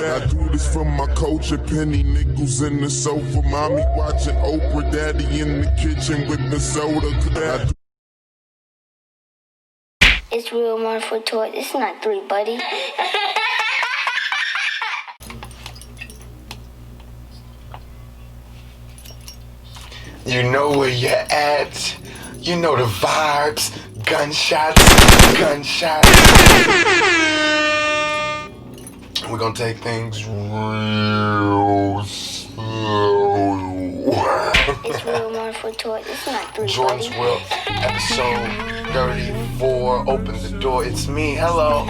I do this from my culture, penny nickels in the sofa, mommy watching Oprah, daddy in the kitchen with the soda. It's real 1 4 It's not 3, buddy. You know where you're at. You know the vibes. Gunshots. We're gonna take things real slow. It's real 1 4 It's not 3, Jordon's buddy. World, episode 34. Open the door. It's me. Hello.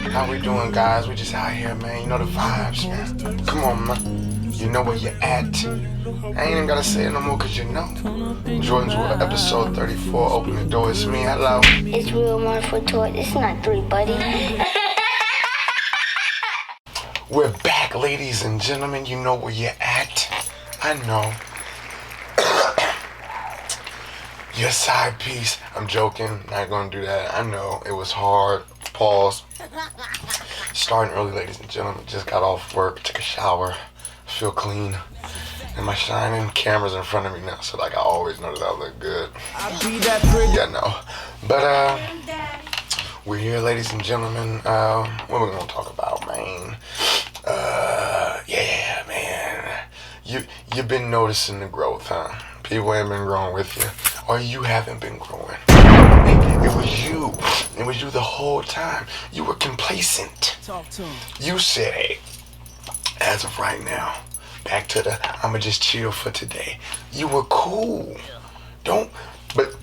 How we doing, guys? We just out here, man. You know the vibes, man. Come on, man. You know where you're at. I ain't even gotta say it no more, cause you know. Jordon's World, episode 34. Open the door. It's me. Hello. It's real 1 4 It's not 3, buddy. We're back, ladies and gentlemen. You know where you're at. I know. Your side piece. I'm joking. Not gonna do that. I know. It was hard. Pause. Starting early, ladies and gentlemen. Just got off work. Took a shower. Feel clean. Am I shining? Camera's in front of me now, so like I always know that I look good. Yeah, no. But we're here, ladies and gentlemen. What are we gonna talk about, man? Yeah, man. You've been noticing the growth, huh? People ain't been growing with you, or you haven't been growing. It was you. It was you the whole time. You were complacent. Talk to him. You said, hey, as of right now, back to the I'ma just chill for today. You were cool. But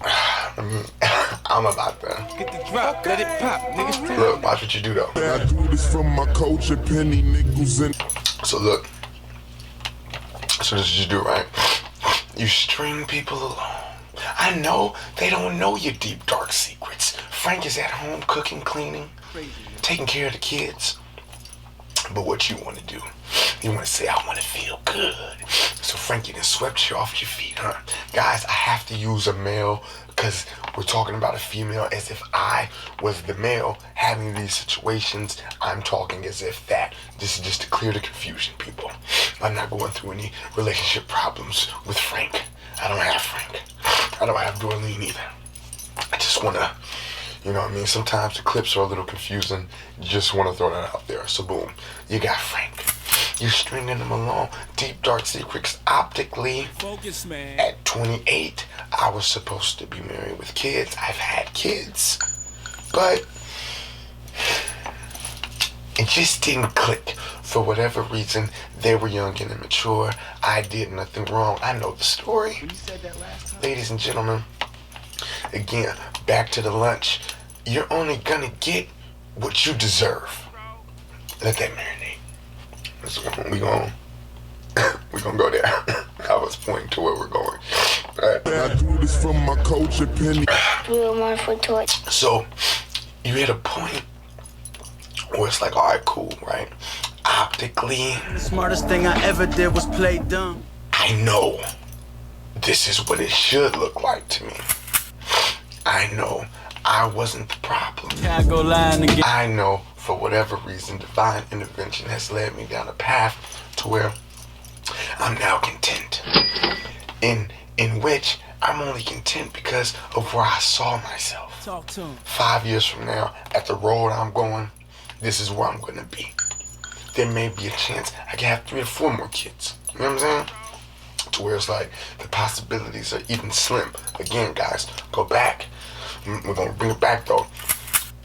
I'm about to. Get the drop, let it pop, niggas. Look, watch what you do though. I do this from my culture, penny nickels in. So look. So this is what you do, right? You string people along. I know they don't know your deep, dark secrets. Frank is at home cooking, cleaning, taking care of the kids. But what you want to do, you want to say, I want to feel good. So Frankie done swept you off your feet, huh? Guys, I have to use a male because we're talking about a female as if I was the male having these situations. I'm talking as if that. This is just to clear the confusion, people. I'm not going through any relationship problems with Frank. I don't have Frank. I don't have Dorleen either. I just want to, you know what I mean? Sometimes the clips are a little confusing. You just want to throw that out there. So boom, you got Frank. You're stringing them along. Deep, dark secrets. Optically, Focus, man. at 28, I was supposed to be married with kids. I've had kids. But it just didn't click. For whatever reason, they were young and immature. I did nothing wrong. I know the story. You said that last time. Ladies and gentlemen, again, back to the lunch. You're only gonna get what you deserve. Let that marinate. We gonna go there. I was pointing to where we're going. All right. I do this from my culture, penny. Real 1 4 So you hit a point where it's like, all right, cool, right? Optically, The smartest thing I ever did was play dumb. I know this is what it should look like to me. I know I wasn't the problem. Can't go lying again. I know for whatever reason, divine intervention has led me down a path to where I'm now content. In which I'm only content because of where I saw myself. Talk to him. 5 years from now, at the road I'm going, this is where I'm going to be. There may be a chance I can have 3 or 4 more kids. You know what I'm saying? To where it's like the possibilities are even slim. Again, guys, go back. We're gonna bring it back though.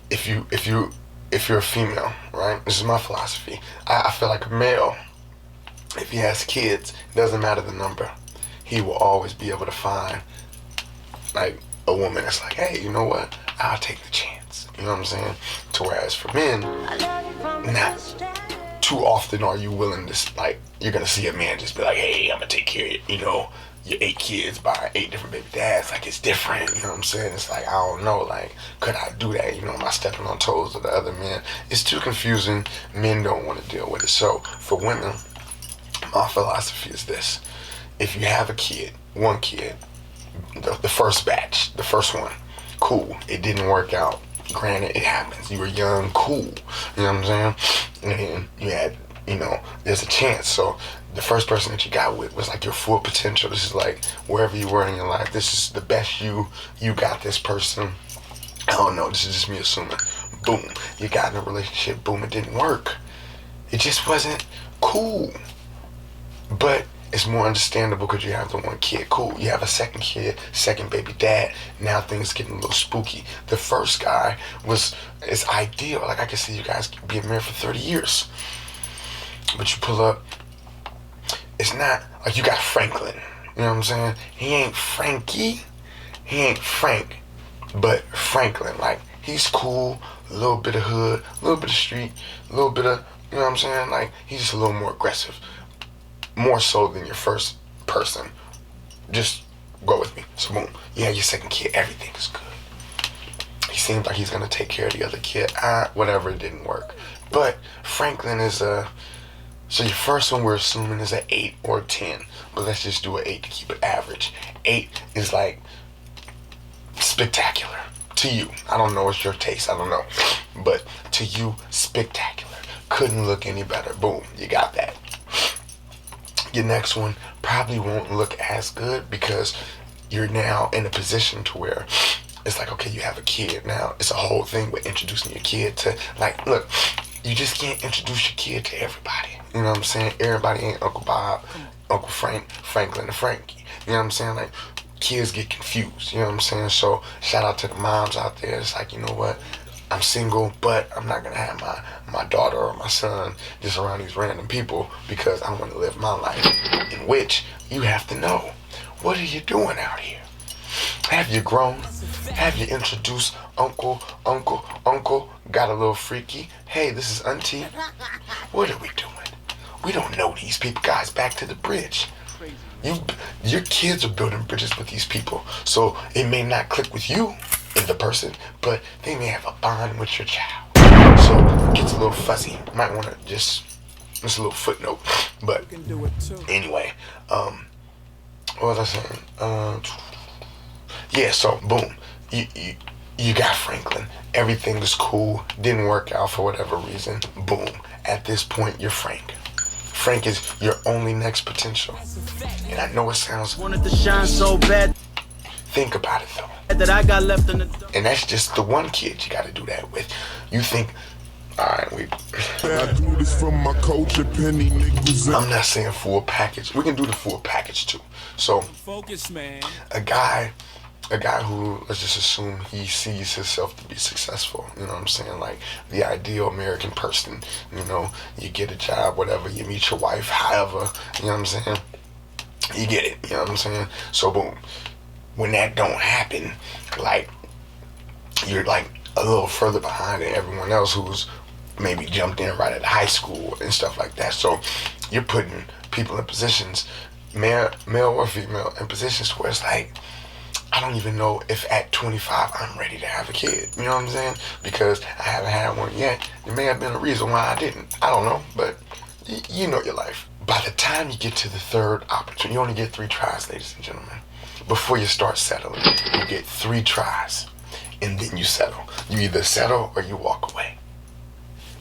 If you're a female, right? This is my philosophy. I feel like a male, if he has kids, it doesn't matter the number. He will always be able to find like a woman that's like, hey, you know what? I'll take the chance. You know what I'm saying? To whereas for men, not too often are you willing to, like, you're gonna see a man just be like, hey, I'm gonna take care of, you know, your 8 kids by 8 different baby dads. Like, it's different, you know what I'm saying? It's like, I don't know, like, could I do that? You know, am I stepping on toes of the other men? It's too confusing. Men don't want to deal with it. So for women, my philosophy is this: if you have a kid, one kid, the first batch, the first one, cool, it didn't work out. Granted, it happens. You were young, cool. You know what I'm saying? And you had, there's a chance. So the first person that you got with was like your full potential. This is like wherever you were in your life. This is the best you. You got this person. I don't know. This is just me assuming. Boom. You got in a relationship. Boom. It didn't work. It just wasn't cool. But it's more understandable because you have the one kid. Cool. You have a second kid, second baby dad. Now things getting a little spooky. The first guy is ideal. Like, I can see you guys being married for 30 years. But you pull up, it's not like you got Franklin. You know what I'm saying? He ain't Frankie. He ain't Frank. But Franklin, like, he's cool, a little bit of hood, a little bit of street, a little bit of, you know what I'm saying? Like, he's just a little more aggressive. More so than your first person. Just go with me. So boom, you have your second kid, everything is good. He seems like he's gonna take care of the other kid. Whatever, it didn't work. But Franklin is so your first one we're assuming is an 8 or a 10. But let's just do an 8 to keep it average. 8 is like spectacular to you. I don't know, it's your taste, I don't know. But to you, spectacular. Couldn't look any better. Boom, you got that. Your next one probably won't look as good because you're now in a position to where it's like, okay, you have a kid. Now, it's a whole thing with introducing your kid to, like, look, you just can't introduce your kid to everybody. You know what I'm saying? Everybody ain't Uncle Bob, Uncle Frank, Franklin, and Frankie. You know what I'm saying? Like, kids get confused. You know what I'm saying? So, shout out to the moms out there. It's like, you know what? I'm single, but I'm not going to have my daughter or my son just around these random people because I want to live my life, in which you have to know, what are you doing out here? Have you grown? Have you introduced uncle, got a little freaky? Hey, this is auntie. What are we doing? We don't know these people. Guys, back to the bridge. Your kids are building bridges with these people. So it may not click with you in the person, but they may have a bond with your child. So it gets a little fuzzy. Might want to just a little footnote. But anyway, what was I saying? Yeah, so boom. You got Franklin. Everything is cool. Didn't work out for whatever reason. Boom. At this point, you're Frank. Frank is your only next potential. And I know it sounds... Wanted to shine so bad. Think about it, though. That I got left in the... And that's just the one kid you got to do that with. You think, all right, I do this from my culture, penny nickels. I'm not saying full package. We can do the full package too. So, Focus, man. a guy who, let's just assume he sees himself to be successful. You know what I'm saying? Like the ideal American person. You know, you get a job, whatever. You meet your wife, however. You know what I'm saying? You get it. You know what I'm saying? So boom. When that don't happen, like, you're like a little further behind than everyone else who's maybe jumped in right at high school and stuff like that. So you're putting people in positions, male or female, in positions where it's like, I don't even know if at 25 I'm ready to have a kid. You know what I'm saying? Because I haven't had one yet. There may have been a reason why I didn't. I don't know, but you know your life. By the time you get to the third opportunity, you only get 3 tries, ladies and gentlemen. Before you start settling, you get 3 tries, and then you settle. You either settle or you walk away.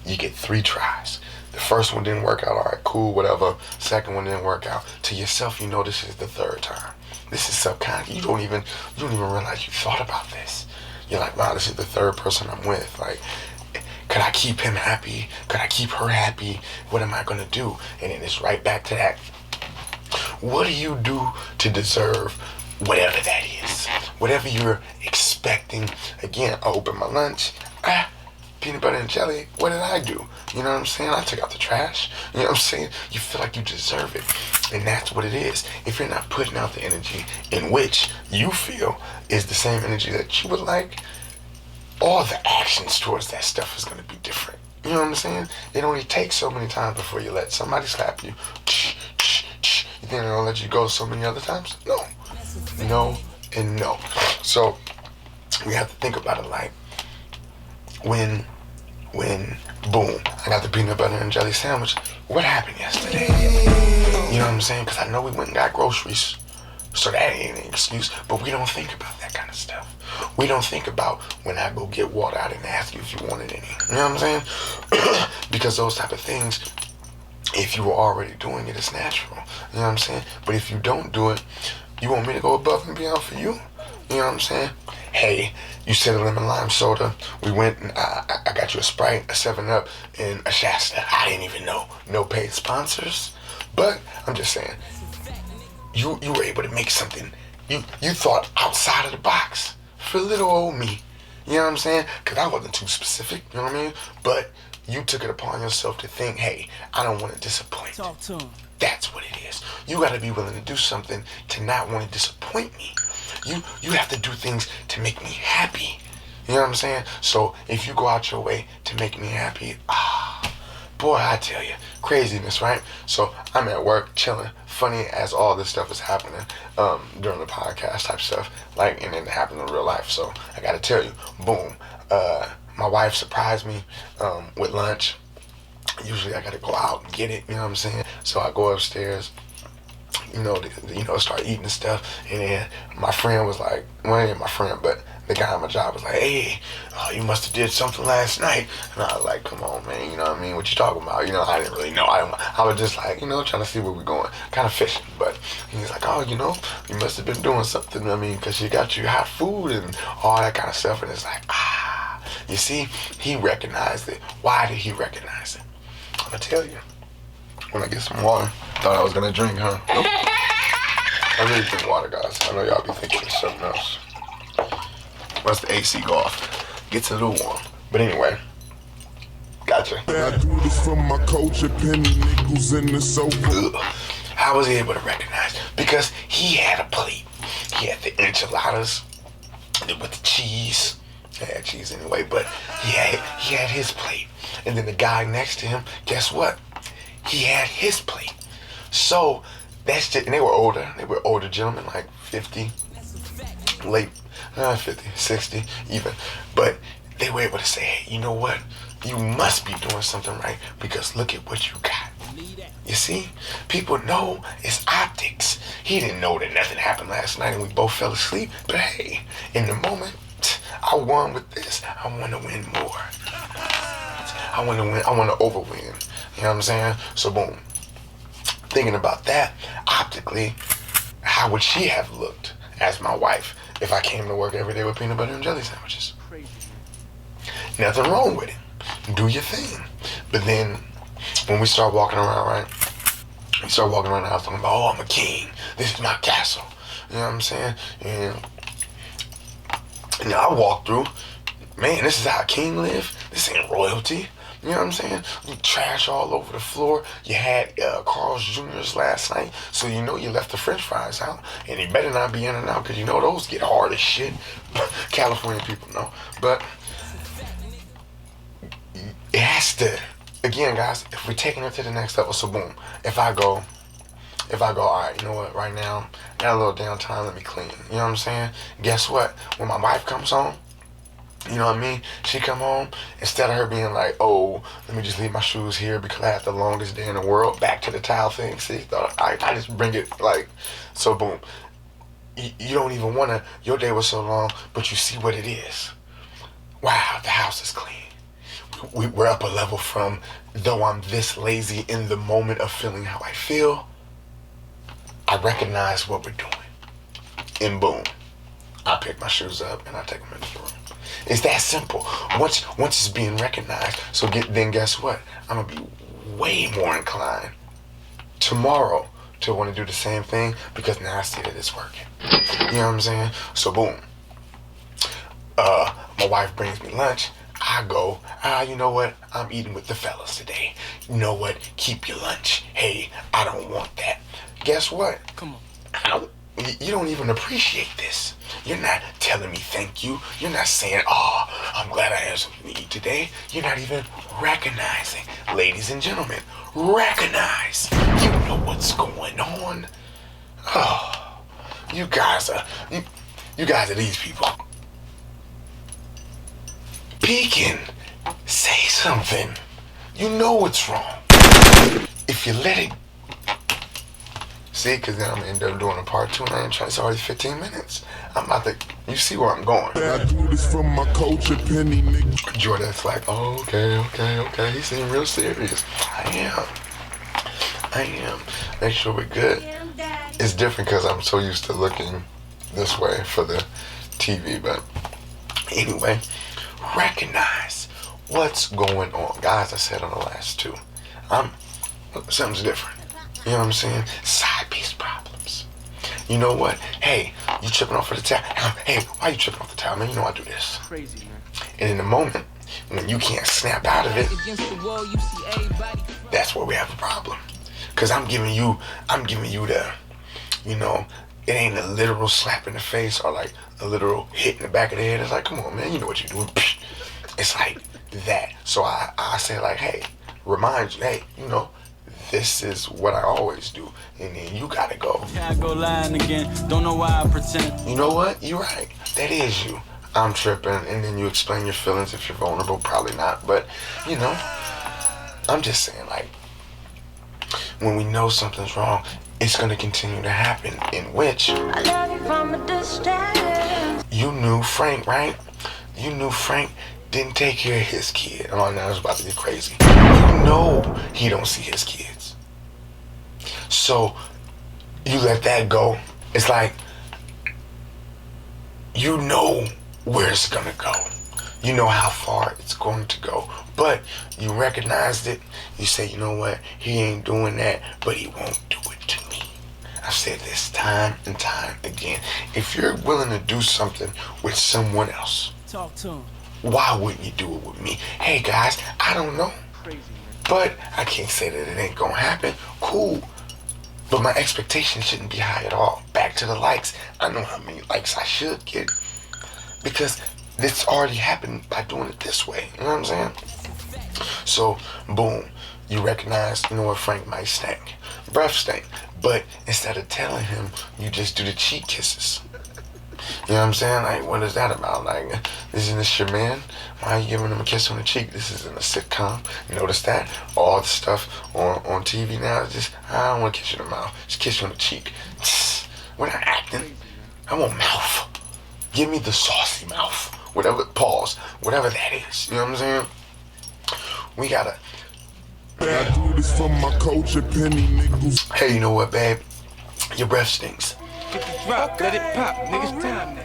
You get 3 tries. The first one didn't work out, all right, cool, whatever. Second one didn't work out. To yourself, you know this is the 3rd time. This is subconscious. You don't even realize you thought about this. You're like, wow, this is the 3rd person I'm with. Like, could I keep him happy? Could I keep her happy? What am I gonna do? And then it's right back to that. What do you do to deserve whatever that is? Whatever you're expecting. Again, I opened my lunch. Peanut butter and jelly. What did I do? You know what I'm saying? I took out the trash. You know what I'm saying? You feel like you deserve it. And that's what it is. If you're not putting out the energy in which you feel is the same energy that you would like, all the actions towards that stuff is going to be different. You know what I'm saying? It only takes so many times before you let somebody slap you. You think they're going to let you go so many other times? No. No and no. So we have to think about it like when boom, I got the peanut butter and jelly sandwich. What happened yesterday? You know what I'm saying? Because I know we went and got groceries. So that ain't an excuse, but we don't think about that kind of stuff. We don't think about when I go get water, I didn't ask you if you wanted any. You know what I'm saying? Because those type of things, if you were already doing it, it's natural. You know what I'm saying? But if you don't do it, you want me to go above and beyond for you? You know what I'm saying? Hey, you said a lemon lime soda. We went and I got you a Sprite, a 7-Up, and a Shasta. I didn't even know. No paid sponsors. But I'm just saying, you were able to make something. You thought outside of the box for little old me. You know what I'm saying? Because I wasn't too specific. You know what I mean? But you took it upon yourself to think, hey, I don't want to disappoint. Talk to him. That's what it is. You got to be willing to do something to not want to disappoint me. You have to do things to make me happy. You know what I'm saying? So if you go out your way to make me happy, boy, I tell you, craziness, right? So I'm at work chilling, funny as all this stuff is happening during the podcast type stuff, like, and then it happened in real life. So I got to tell you, boom, my wife surprised me with lunch. Usually I got to go out and get it, you know what I'm saying? So I go upstairs, start eating and stuff. And then my friend was like, well, ain't my friend, but the guy on my job was like, hey, you must have did something last night. And I was like, come on, man, you know what I mean? What you talking about? You know, I didn't really know. I was just like, trying to see where we're going, kind of fishing. But he's like, oh, you must have been doing something, I mean, because she got you hot food and all that kind of stuff. And it's like, you see, he recognized it. Why did he recognize it? I'm going to tell you. When I get some water, thought I was going to drink, huh? Nope. I really drink water, guys. I know y'all be thinking it's something else. Once the AC go off, gets a little warm. But anyway, gotcha. I do this for my culture, penny nickels in the sofa. How was he able to recognize? Because he had a plate. He had the enchiladas with the cheese. He had cheese anyway, but he had his plate. And then the guy next to him, guess what? He had his plate. So that's just, and they were older gentlemen, like 50, late 50, 60 even. But they were able to say, hey, you know what? You must be doing something right because look at what you got. You see? People know it's optics. He didn't know that nothing happened last night and we both fell asleep. But hey, in the moment, I won with this. I want to win more. I want to win. I want to overwin. You know what I'm saying? So boom. Thinking about that, optically, how would she have looked as my wife if I came to work every day with peanut butter and jelly sandwiches? Crazy. Nothing wrong with it. Do your thing. But then when we start walking around, right? We start walking around the house talking about, oh, I'm a king. This is my castle. You know what I'm saying? And I walk through, man, this is how a king live. This ain't royalty. You know what I'm saying? You trash all over the floor. You had Carl's Jr.'s last night, so you know you left the french fries out. And they better not be in and out, because you know those get hard as shit. California people know. But it has to, again, guys, if we're taking it to the next level, so boom, if I go, all right, you know what, right now, got a little downtime, let me clean. You know what I'm saying? Guess what? When my wife comes home, you know what I mean? She come home, instead of her being like, oh, let me just leave my shoes here because I had the longest day in the world, back to the towel thing. See, I just bring it like, so boom. You don't even want to, your day was so long, but you see what it is. Wow, the house is clean. We're up a level from, though I'm this lazy in the moment of feeling how I feel, I recognize what we're doing. And boom, I pick my shoes up and I take them into the room. It's that simple. Once it's being recognized, then guess what? I'm going to be way more inclined tomorrow to want to do the same thing because now I see that it's working. You know what I'm saying? So boom. My wife brings me lunch. I go, you know what? I'm eating with the fellas today. You know what? Keep your lunch. Hey, I don't want that. Guess what? Come on. You don't even appreciate this. You're not telling me thank you. You're not saying, oh, I'm glad I have something to eat today. You're not even recognizing. Ladies and gentlemen, recognize. You know what's going on. Oh, you guys are these people. Peeking. Say something. You know what's wrong. If you let it See, because then I'm going to end up doing a part 2, and I ain't trying. It's already 15 minutes. I'm about to, you see where I'm going. I do this for my culture, penny nigga. Jordan's like, oh, okay. He seemed real serious. I am. Make sure we're good. It's different because I'm so used to looking this way for the TV, but anyway, recognize what's going on. Guys, I said on the last 2, something's different. You know what I'm saying? Side piece problems. You know what? Hey, you tripping off of the towel. Hey, why you tripping off the towel, man? You know I do this. Crazy, man. And in the moment, when you can't snap out of it, that's where we have a problem. Because I'm giving you the, you know, it ain't a literal slap in the face or like a literal hit in the back of the head. It's like, come on, man, you know what you're doing. It's like that. So I say like, hey, remind you, hey, you know, this is what I always do. And then you gotta go. I go lying again. Don't know why I pretend. You know what? You're right. That is you. I'm tripping. And then you explain your feelings if you're vulnerable. Probably not. But, you know, I'm just saying, like, when we know something's wrong, it's going to continue to happen. In which, I love you from a distance. you knew Frank, right? You knew Frank didn't take care of his kid. Oh, now it's about to get crazy. You know he don't see his kids. So you let that go. It's like, you know where it's gonna go. You know how far it's going to go. But you recognized it. You say, you know what? He ain't doing that, but he won't do it to me. I've said this time and time again. If you're willing to do something with someone else, Talk to him. why wouldn't you do it with me? Hey guys, I don't know. Crazy, man. But I can't say that it ain't gonna happen. Cool. But my expectations shouldn't be high at all. Back to the likes. I know how many likes I should get. Because this already happened by doing it this way. You know what I'm saying? So, boom. You recognize, you know what, Frank might stink. Breath stink. But instead of telling him, you just do the cheek kisses. You know what I'm saying? Like, what is that about? Like, isn't this your man? Why are you giving him a kiss on the cheek? This isn't a sitcom. You notice that? All the stuff on TV now is just, I don't want to kiss you in the mouth. Just kiss you on the cheek. We're not acting. I want mouth. Give me the saucy mouth. Whatever, pause. Whatever that is. You know what I'm saying? We gotta. I do this for my culture, penny nickels. Hey, you know what, babe? Your breath stinks. Get the drop. Let it pop. Niggas time now.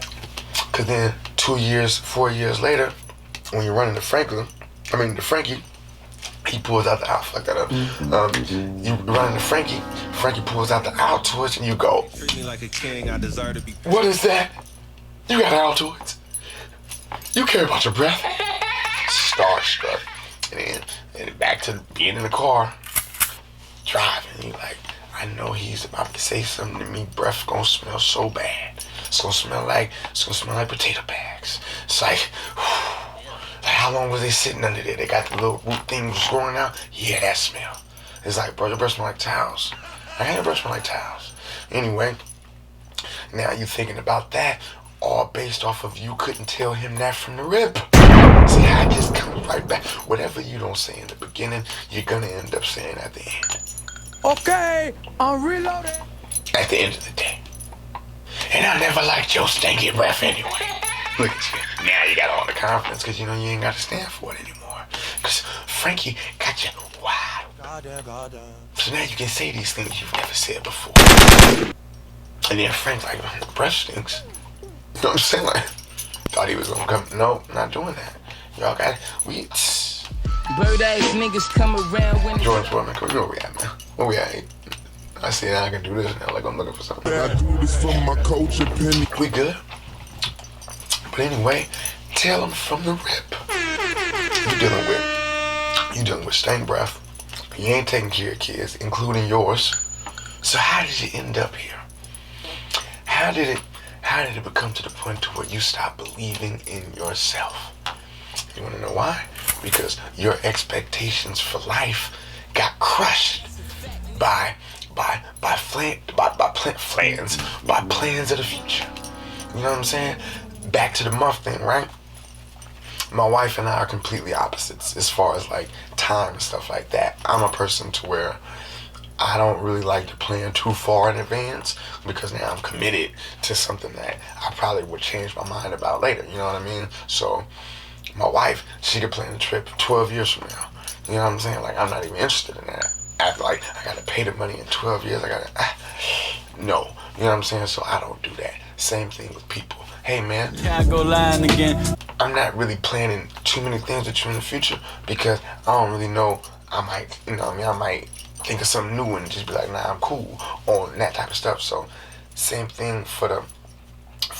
Cause then 2 years, 4 years later, when you're running to Frankie, he pulls out the fuck that up. You running to Frankie pulls out the Altoids, and you go, Treat me like a king, I deserve to be. what is that? You got Altoids? You care about your breath? Starstruck. And then back to being in the car, driving. You like, I know he's about to say something to me. Breath gonna smell so bad. It's gonna smell like potato bags. It's like, like how long was they sitting under there? They got the little root things growing out. Yeah, that smell. It's like, bro, your breath smell like towels. I had your breath smell like towels. Anyway, now you thinking about that, all based off of you couldn't tell him that from the rip. See how it just comes right back. Whatever you don't say in the beginning, you're gonna end up saying at the end. Okay, I'm reloading. At the end of the day. And I never liked your stinky breath anyway. Look at you. Now you got all the confidence because you know you ain't got to stand for it anymore. Because Frankie got you wide. Goddamn. So now you can say these things you've never said before. And then Frank's like, breath stinks. You know what I'm saying? Like, thought he was going to come. No, not doing that. Y'all got it. Bird ass niggas come around when Jordan's woman, you know where we at, man. Where we at? I see now I can do this now, like I'm looking for something. I do this for my culture, penny. We good? But anyway, tell him from the rip. You dealing with stank breath. You ain't taking care of kids, including yours. So how did you end up here? How did it become to the point to where you stopped believing in yourself? You want to know why? Because your expectations for life got crushed by plans of the future. You know what I'm saying? Back to the muff thing, right? My wife and I are completely opposites as far as like time and stuff like that. I'm a person to where I don't really like to plan too far in advance because now I'm committed to something that I probably would change my mind about later. You know what I mean? So my wife, she could plan the trip 12 years from now. You know what I'm saying? Like, I'm not even interested in that. After, like, I gotta pay the money in 12 years. No. You know what I'm saying? So I don't do that. Same thing with people. Hey, man. Can't go lying again. I'm not really planning too many things with you in the future because I don't really know. I might, you know what I mean? I might think of something new and just be like, nah, I'm cool on that type of stuff. So same thing for the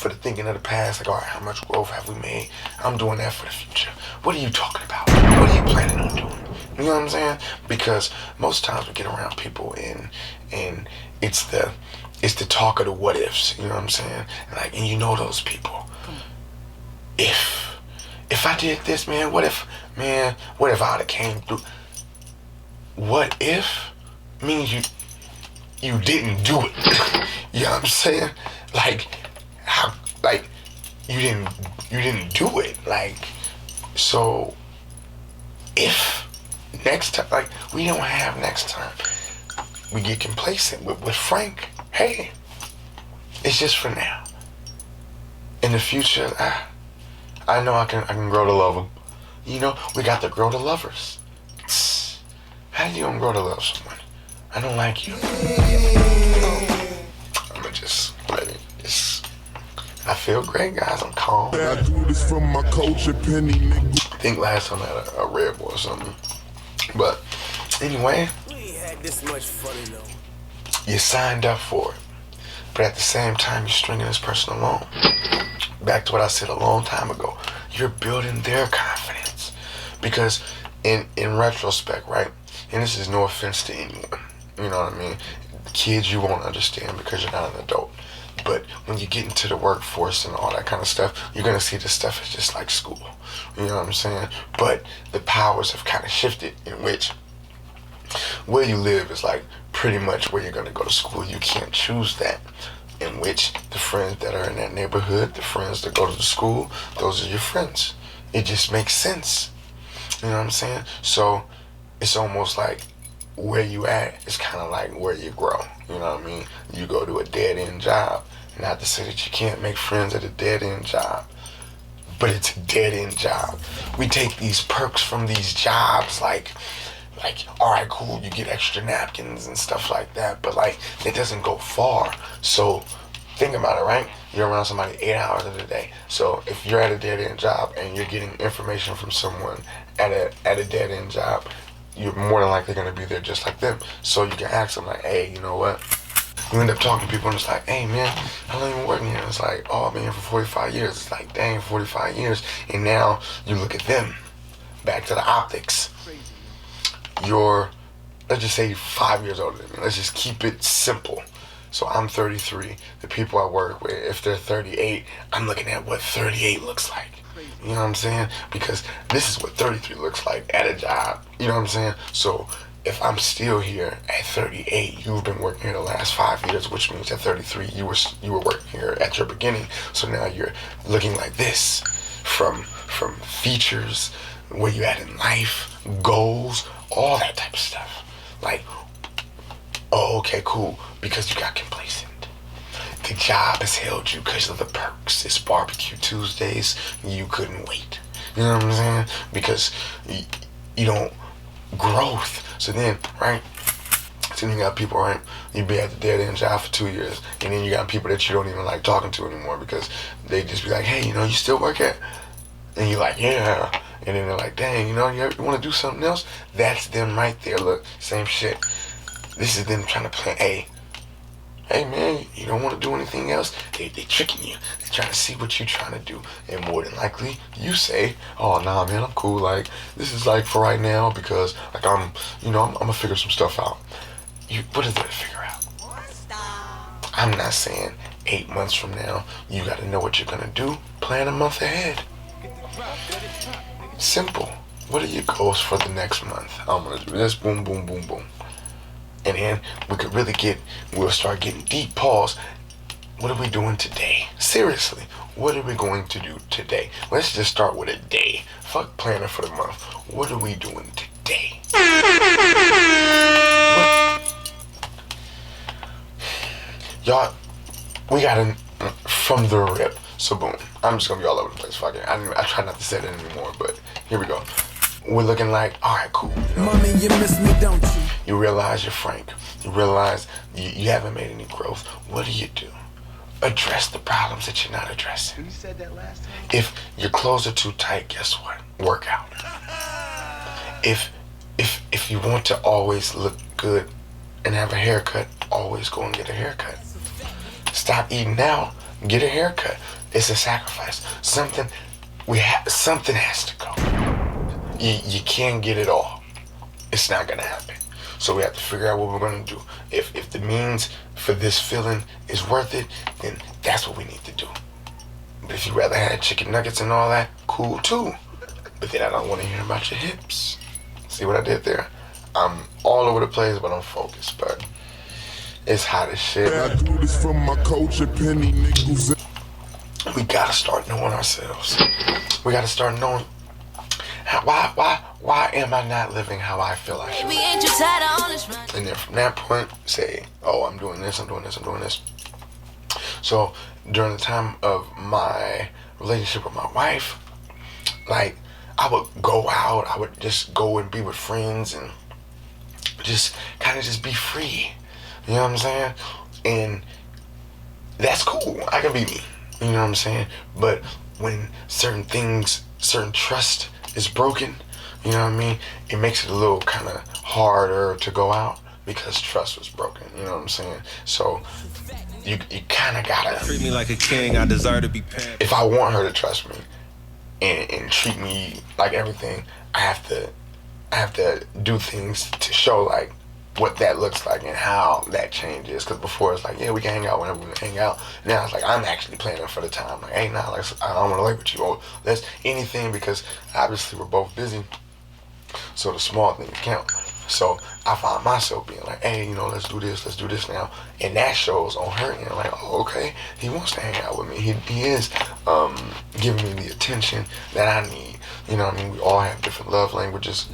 thinking of the past. Like, all right, how much growth have we made? I'm doing that for the future. What are you talking about? What are you planning on doing? You know what I'm saying? Because most times we get around people and it's the talk of the what ifs. You know what I'm saying? And you know those people. If I did this, man, what if I would have came through? What if means you didn't do it. You know what I'm saying? Like, how, like, you didn't do it. Like, so if next time, like, we don't have next time, we get complacent with Frank. Hey, it's just for now. In the future, I know I can grow to love him. You know, we got to grow to lovers. How you gonna grow to love someone? I don't like you. I'ma just let it. I feel great, guys. I'm calm. I do this for my culture, penny nigga. I think last time I had a Red Bull or something. But anyway, We ain't had this much fun though. you signed up for it. But at the same time, you're stringing this person along. Back to what I said a long time ago. You're building their confidence. Because in retrospect, right? And this is no offense to anyone. You know what I mean? Kids, you won't understand because you're not an adult. But when you get into the workforce and all that kind of stuff, you're going to see this stuff is just like school. You know what I'm saying? But the powers have kind of shifted in which where you live is like pretty much where you're going to go to school. You can't choose that. In which the friends that are in that neighborhood, the friends that go to the school, those are your friends. It just makes sense. You know what I'm saying? So it's almost like where you at is kind of like where you grow. You know what I mean? You go to a dead-end job. Not to say that you can't make friends at a dead-end job, but it's a dead-end job. We take these perks from these jobs like, all right, cool, you get extra napkins and stuff like that, but like, it doesn't go far. So think about it, right? You're around somebody 8 hours of the day. So if you're at a dead-end job and you're getting information from someone at a dead-end job, you're more than likely going to be there just like them. So you can ask them like, hey, you know what? You end up talking to people and it's like, hey man, how long you been working here? And it's like, oh, I've been here for 45 years. It's like, dang, 45 years. And now you look at them, back to the optics. You're, let's just say 5 years older than me. Let's just keep it simple. So I'm 33. The people I work with, if they're 38, I'm looking at what 38 looks like. You know what I'm saying? Because this is what 33 looks like at a job. You know what I'm saying? So if I'm still here at 38, you've been working here the last 5 years, which means at 33 you were working here at your beginning. So now you're looking like this, from features, where you at in life, goals, all that type of stuff. Like, oh, okay, cool, because you got complacent. The job has held you because of the perks. It's barbecue Tuesdays. You couldn't wait. You know what I'm saying? Because you don't growth. So then, right? So then you got people, right? You be at the dead end job for 2 years, and then you got people that you don't even like talking to anymore because they just be like, hey, you know, you still work at? And you're like, yeah. And then they're like, dang, you know, you want to do something else? That's them right there. Look, same shit. This is them trying to play, hey man, you don't want to do anything else? They tricking you. They're trying to see what you're trying to do. And more than likely, you say, oh, nah, man, I'm cool. Like, this is like for right now because, like, I'm going to figure some stuff out. What is there to figure out? I'm not saying 8 months from now, you got to know what you're going to do. Plan a month ahead. Simple. What are your goals for the next month? I'm going to do this, boom, boom, boom, boom. And then we'll start getting deep. Pause. What are we doing today? Seriously, what are we going to do today? Let's just start with a day. Fuck planning for the month. What are we doing today? y'all, we got in from the rip. So boom, I'm just gonna be all over the place. Fuck it. I try not to say that anymore, but here we go. We're looking like, all right, cool. You know? Mommy, you miss me, don't you? You realize you're frank. You realize you haven't made any growth. What do? Address the problems that you're not addressing. You said that last time? If your clothes are too tight, guess what? Work out. If you want to always look good and have a haircut, always go and get a haircut. Stop eating out, get a haircut. It's a sacrifice. Something has to go. You can't get it all. It's not gonna happen. So we have to figure out what we're gonna do. If the means for this feeling is worth it, then that's what we need to do. But if you'd rather have chicken nuggets and all that, cool too. But then I don't want to hear about your hips. See what I did there? I'm all over the place, but I'm focused. But it's hot as shit. I do this from my culture, penny nickels. We gotta start knowing ourselves. We gotta start knowing why am I not living how I feel I should? And then from that point, say, oh, I'm doing this. So during the time of my relationship with my wife, like, I would go out, I would just go and be with friends and just kind of just be free. You know what I'm saying? And that's cool. I can be me. You know what I'm saying? But when certain trust is broken, you know what I mean? It makes it a little kind of harder to go out because trust was broken. You know what I'm saying? So you kind of gotta Treat me like a king, I deserve to be pampered. If I want her to trust me and treat me like everything, I have to do things to show like what that looks like and how that changes. Because before it's like, yeah, we can hang out whenever we can hang out. Now it's like I'm actually planning for the time. Like, hey, nah, like, I don't want to lay with you. Or let's anything, because obviously we're both busy. So the small things count. So I find myself being like, hey, you know, let's do this now. And that shows on her end, like, oh, okay, he wants to hang out with me. He is giving me the attention that I need. You know what I mean? We all have different love languages.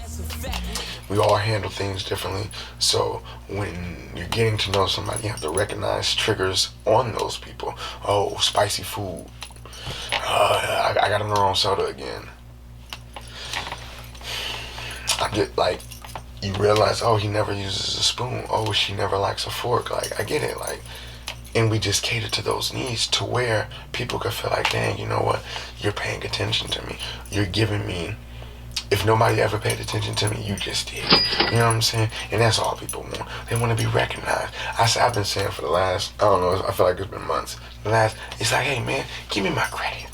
We all handle things differently. So when you're getting to know somebody, you have to recognize triggers on those people. Oh, spicy food. I got him the wrong soda again. I get like, you realize, oh, he never uses a spoon. Oh, she never likes a fork. Like, I get it. Like, and we just cater to those needs to where people could feel like, dang, you know what? You're paying attention to me. You're giving me. If nobody ever paid attention to me, you just did. You know what I'm saying? And that's all people want. They want to be recognized. I've been saying for the last, I don't know, I feel like it's been months. It's like, hey, man, give me my credit.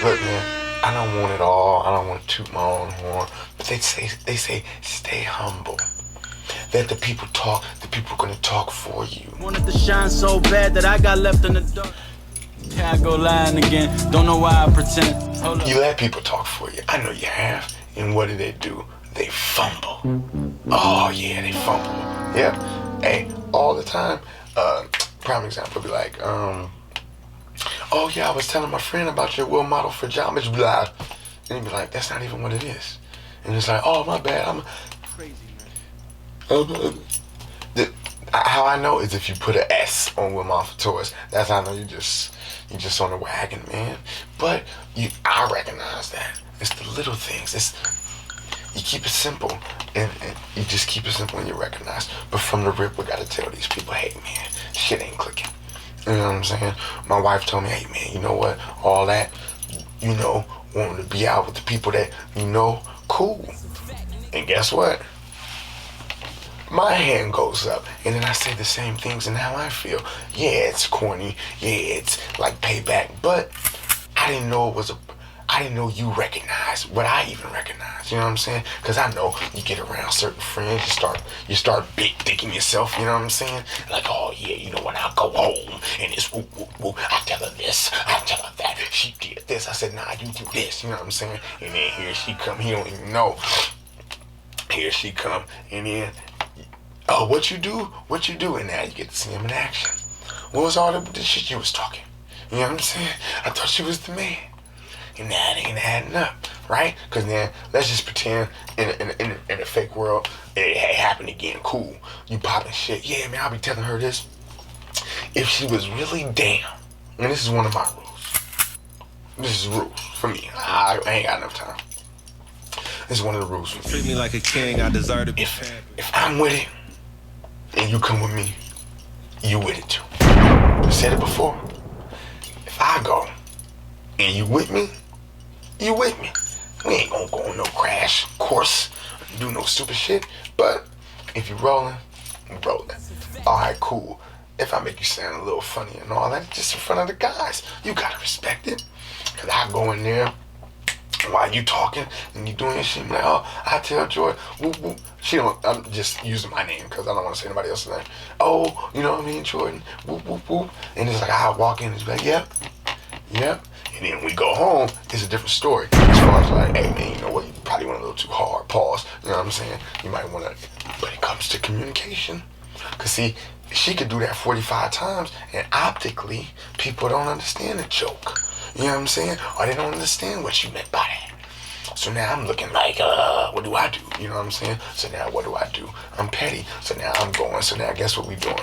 Look, man, I don't want it all. I don't want to toot my own horn. But they say, stay humble. Let the people talk. The people are going to talk for you. Wanted to shine so bad that I got left in the dark. Here I go lying again. Don't know why I pretend. Hold up. You let people talk for you. I know you have. And what do? They fumble. Oh, yeah, they fumble. Yeah. Hey, all the time. Prime example would be like, oh, yeah, I was telling my friend about your will model for geometry, blah. And he'd be like, that's not even what it is. And it's like, oh, my bad. I'm Crazy, man. How I know is if you put an S on Will Model for Toys. That's how I know you just on the wagon, man. But I recognize that. It's the little things. You keep it simple, and you just keep it simple and you recognize. But from the rip, we gotta tell these people, hey, man, shit ain't clicking. You know what I'm saying? My wife told me, hey, man, you know what? All that, you know, wanting to be out with the people that, you know, cool. And guess what? My hand goes up, and then I say the same things and how I feel. Yeah, it's corny. Yeah, it's like payback. But I didn't know you recognized what I even recognize. You know what I'm saying? Because I know you get around certain friends, you start big thinking yourself. You know what I'm saying? Like, oh yeah, you know when I go home and it's woo woo woo, I tell her this, I tell her that. She did this. I said, nah, you do this. You know what I'm saying? And then here she come. He don't even know. Here she come, and then. Oh, what you do? And now you get to see him in action. What was all the shit you was talking? You know what I'm saying? I thought you was the man. And that ain't adding up, right? Because then, let's just pretend in a fake world, it happened again. Cool. You popping shit. Yeah, man, I'll be telling her this. if she was really down, and this is one of my rules. This is rules for me. I ain't got enough time. This is one of the rules for me. Treat me like a king, I deserve to be If I'm with it, and you come with me, you with it too. I said it before. If I go, and you with me, you with me. We ain't gonna go on no crash course, do no stupid shit. But if you rolling, we rolling. All right, cool. If I make you sound a little funny and all that, just in front of the guys, you gotta respect it. Cause I go in there while you talking and you doing your shit, I'm like, oh, I tell Joy, whoop, whoop. She don't, I'm just using my name because I don't want to say anybody else's name. Oh, you know what I mean, Jordan, whoop, whoop, whoop. And it's like, I walk in and it's like, yep. And then we go home, it's a different story. As far as like, hey man, you know what, you probably went a little too hard, pause. You know what I'm saying? You might want to, but it comes to communication. Because see, she could do that 45 times and optically, people don't understand the joke. You know what I'm saying? Or they don't understand what you meant by that. So now I'm looking like, what do I do? You know what I'm saying? So now what do I do? I'm petty. So now I'm going. So now guess what we doing?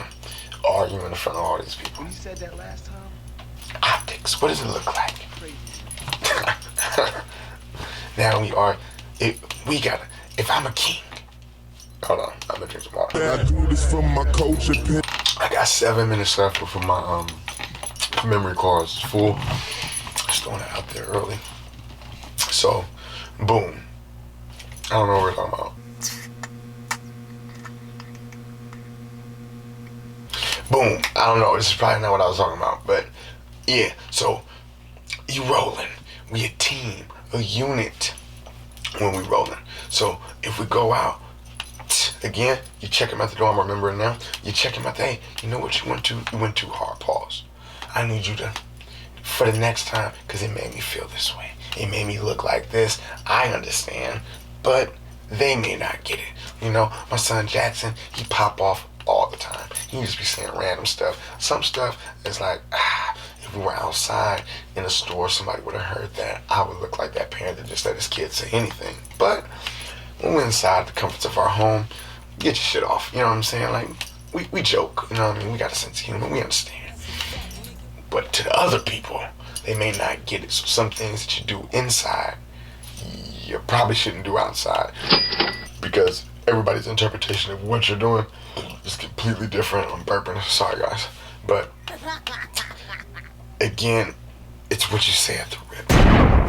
Arguing in front of all these people. When you said that last time, Optics. What does it look like? crazy. Now we are. We gotta. If I'm a king. Hold on. I'm gonna drink some water. I do this from my culture pen. I got 7 minutes left before my memory card is full. Just throwing it out there early. So, boom. I don't know what we're talking about. Boom. I don't know. This is probably not what I was talking about. But, yeah. So, you rolling. We a team. A unit. When we rolling. So, if we go out. Again, you check him at the door. I'm remembering now. You check him at the, hey, you know what you went to? You went too hard. Pause. I need you to, for the next time, because it made me feel this way. It made me look like this. I understand, but they may not get it. You know, my son Jackson, he pop off all the time. He just be saying random stuff. Some stuff is like, if we were outside in a store, somebody would have heard that. I would look like that parent that just let his kid say anything. But when we're inside the comforts of our home, get your shit off. You know what I'm saying? Like, we joke. You know what I mean? We got a sense of humor. We understand. But to the other people, they may not get it. So some things that you do inside, you probably shouldn't do outside. Because everybody's interpretation of what you're doing is completely different. I'm burping. Sorry, guys. But, again, it's what you say at the rip.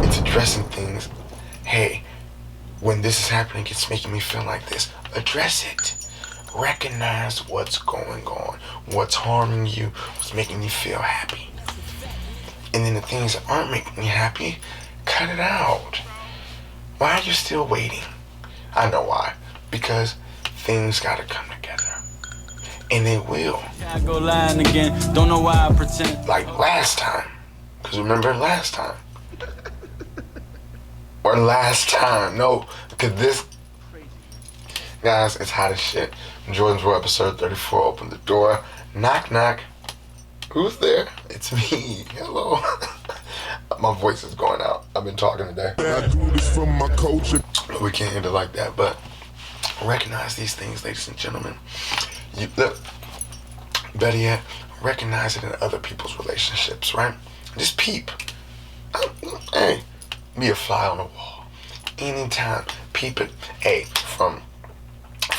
It's addressing things. Hey, when this is happening, it's making me feel like this. Address it. Recognize what's going on. What's harming you. What's making you feel happy. And then the things that aren't making me happy, cut it out. Why are you still waiting? I know why. Because things gotta come together. And they will. I go lying again. Don't know why I pretend. Like last time. Because remember last time. Or last time. No. Because this... Guys, it's hot as shit. Jordan's World episode 34. Open the door. Knock, knock. Who's there? It's me. Hello. My voice is going out. I've been talking today. I do this from my culture. We can't end it like that, but recognize these things, ladies and gentlemen. You look, better yet, recognize it in other people's relationships, right? Just peep. Hey, be a fly on the wall. Anytime, peep it. Hey, from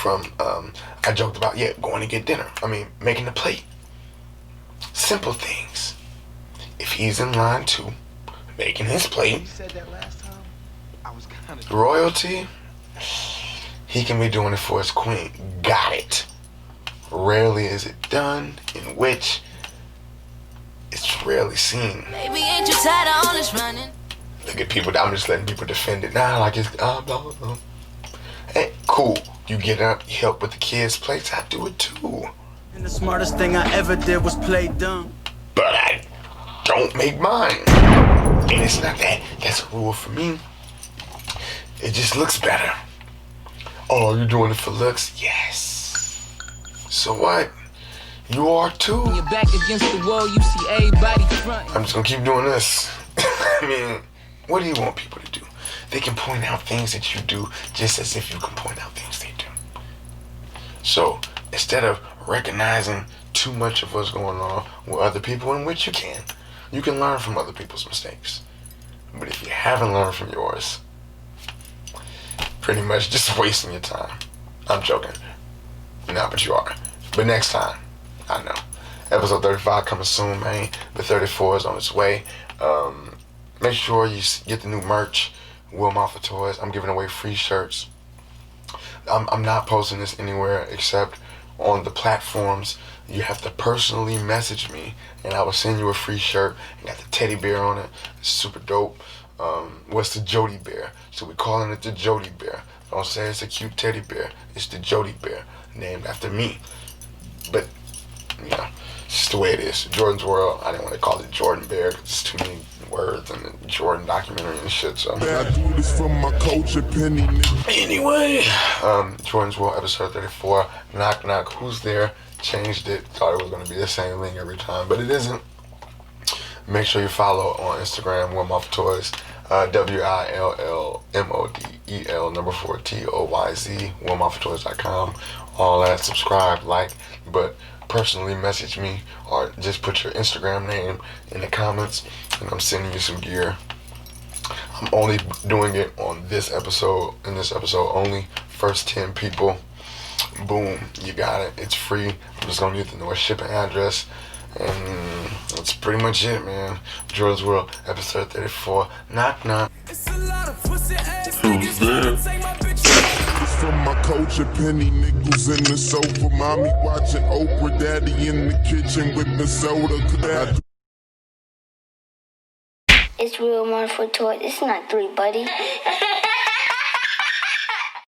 I joked about, going to get dinner. I mean, making the plate. Simple things. If he's in line too, making his plate. You said that last time, I was kind of... Royalty, he can be doing it for his queen. Got it. Rarely is it done, in which it's rarely seen. Baby, ain't you tired of all this running? Look at people, I'm just letting people defend it. Nah, like it's, blah, blah, blah. Hey, cool. You get up, you help with the kids' plates, I do it too. And the smartest thing I ever did was play dumb. But I don't make mine. And it's not that. That's a rule for me. It just looks better. Oh, you're doing it for looks? Yes. So what? You are too. When you're back against the wall, you see everybody front. I'm just gonna keep doing this. I mean, what do you want people to do? They can point out things that you do just as if you can point out things they do. So instead of recognizing too much of what's going on with other people, in which you can. You can learn from other people's mistakes. But if you haven't learned from yours, pretty much just wasting your time. I'm joking. No, but you are. But next time, I know. Episode 35 coming soon, man. The 34 is on its way. Make sure you get the new merch, Will Mafia Toys. I'm giving away free shirts. I'm not posting this anywhere except on the platforms. You have to personally message me, and I will send you a free shirt. It got the teddy bear on it. It's super dope. What's the Jody bear? So we're calling it the Jody bear. Don't say it's a cute teddy bear. It's the Jody bear, named after me. But, you know, it's just the way it is. Jordan's World. I didn't want to call it Jordan Bear because it's too many words and the Jordan documentary and shit. So I do this for my culture, penny nigga. anyway, Jordan's World, episode 34. Knock knock. Who's there? Changed it. Thought it was gonna be the same thing every time, but it isn't. Make sure you follow on Instagram, Will Mafia Toys. WILLMODEL4TOYZ, WillMafiaToys.com. All that. Subscribe, like, but personally message me or just put your Instagram name in the comments, and I'm sending you some gear. I'm only doing it on this episode, in this episode only. First 10 people, boom, you got it. It's free. I'm just gonna need to know a shipping address, and that's pretty much it, man. Jordan's World, episode 34. Knock knock. It's from my culture, penny nickels in the sofa. Mommy watching Oprah, daddy in the kitchen with the soda. It's real one for toys. It's not 3, buddy.